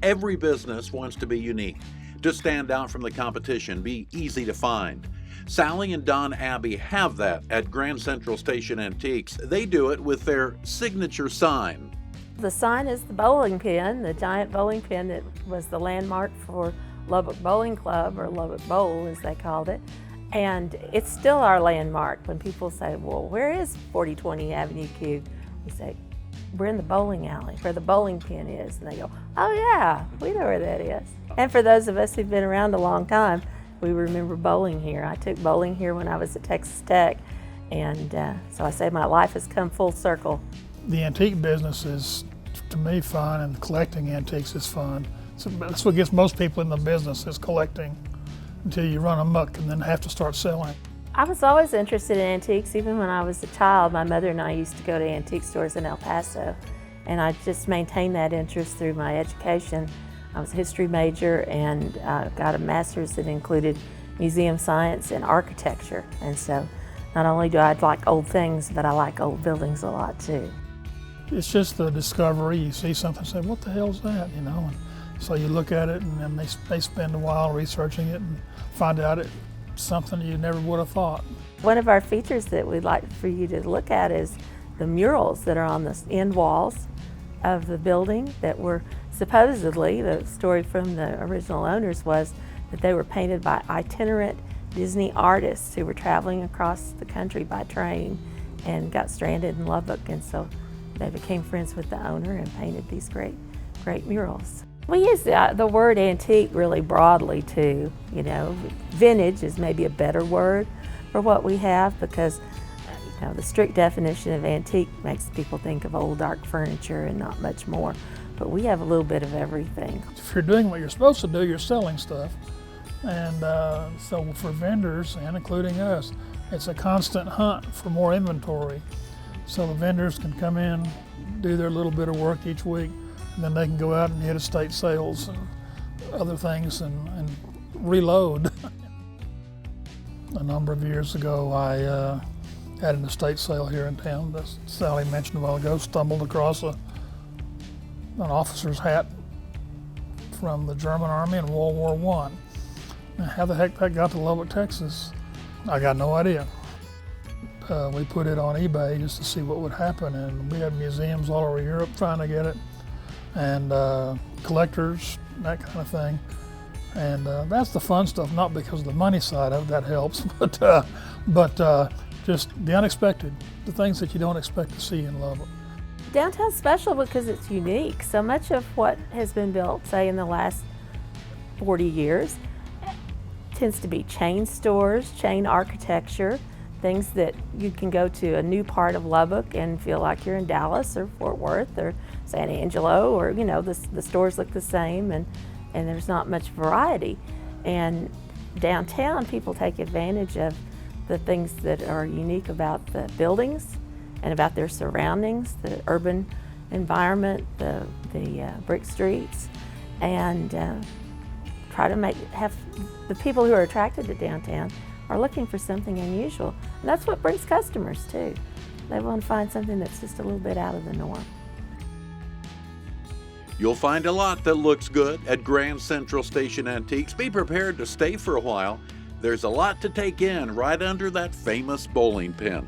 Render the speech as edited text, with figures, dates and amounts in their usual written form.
Every business wants to be unique, to stand out from the competition, be easy to find. Sally and Don Abbey have that at Grand Central Station Antiques. They do it with their signature sign. The sign is the bowling pin, the giant bowling pin that was the landmark for Lubbock Bowling Club, or Lubbock Bowl as they called it. And it's still our landmark. When people say, well, where is 4020 Avenue Q? We say, we're in the bowling alley where the bowling pin is. And they go, oh yeah, we know where that is. And for those of us who've been around a long time, we remember bowling here. I took bowling here when I was at Texas Tech. And so I say my life has come full circle. The antique business is, to me, fun, and collecting antiques is fun. So that's what gets most people in the business, is collecting, until you run amok and then have to start selling. I was always interested in antiques. Even when I was a child, my mother and I used to go to antique stores in El Paso, and I just maintained that interest through my education. I was a history major and got a master's that included museum science and architecture. And so not only do I like old things, but I like old buildings a lot too. It's just the discovery. You see something and say, what the hell's that, you know? And so you look at it, and then they spend a while researching it and find out it's something you never would have thought. One of our features that we'd like for you to look at is the murals that are on the end walls of the building that were supposedly, the story from the original owners was that they were painted by itinerant Disney artists who were traveling across the country by train and got stranded in Lubbock, and so they became friends with the owner and painted these great murals. We use the word antique really broadly too. You know, vintage is maybe a better word for what we have, because you know, the strict definition of antique makes people think of old dark furniture and not much more. But we have a little bit of everything. If you're doing what you're supposed to do, you're selling stuff. And so for vendors, and including us, it's a constant hunt for more inventory. So the vendors can come in, do their little bit of work each week, and then they can go out and hit estate sales and other things and reload. A number of years ago, I had an estate sale here in town that Sally mentioned a while ago. Stumbled across an officer's hat from the German Army in World War I. Now, how the heck that got to Lubbock, Texas, I got no idea. We put it on eBay just to see what would happen, and we had museums all over Europe trying to get it, and collectors, that kind of thing. And that's the fun stuff, not because of the money side of it, that helps, but just the unexpected, the things that you don't expect to see in Lubbock. Downtown's special because it's unique. So much of what has been built, say in the last 40 years, tends to be chain stores, chain architecture, things that you can go to a new part of Lubbock and feel like you're in Dallas or Fort Worth or San Angelo, or you know, the stores look the same, and there's not much variety. And downtown, people take advantage of the things that are unique about the buildings and about their surroundings, the urban environment, the brick streets, and try to have the people who are attracted to downtown are looking for something unusual. And that's what brings customers too. They want to find something that's just a little bit out of the norm. You'll find a lot that looks good at Grand Central Station Antiques. Be prepared to stay for a while. There's a lot to take in right under that famous bowling pin.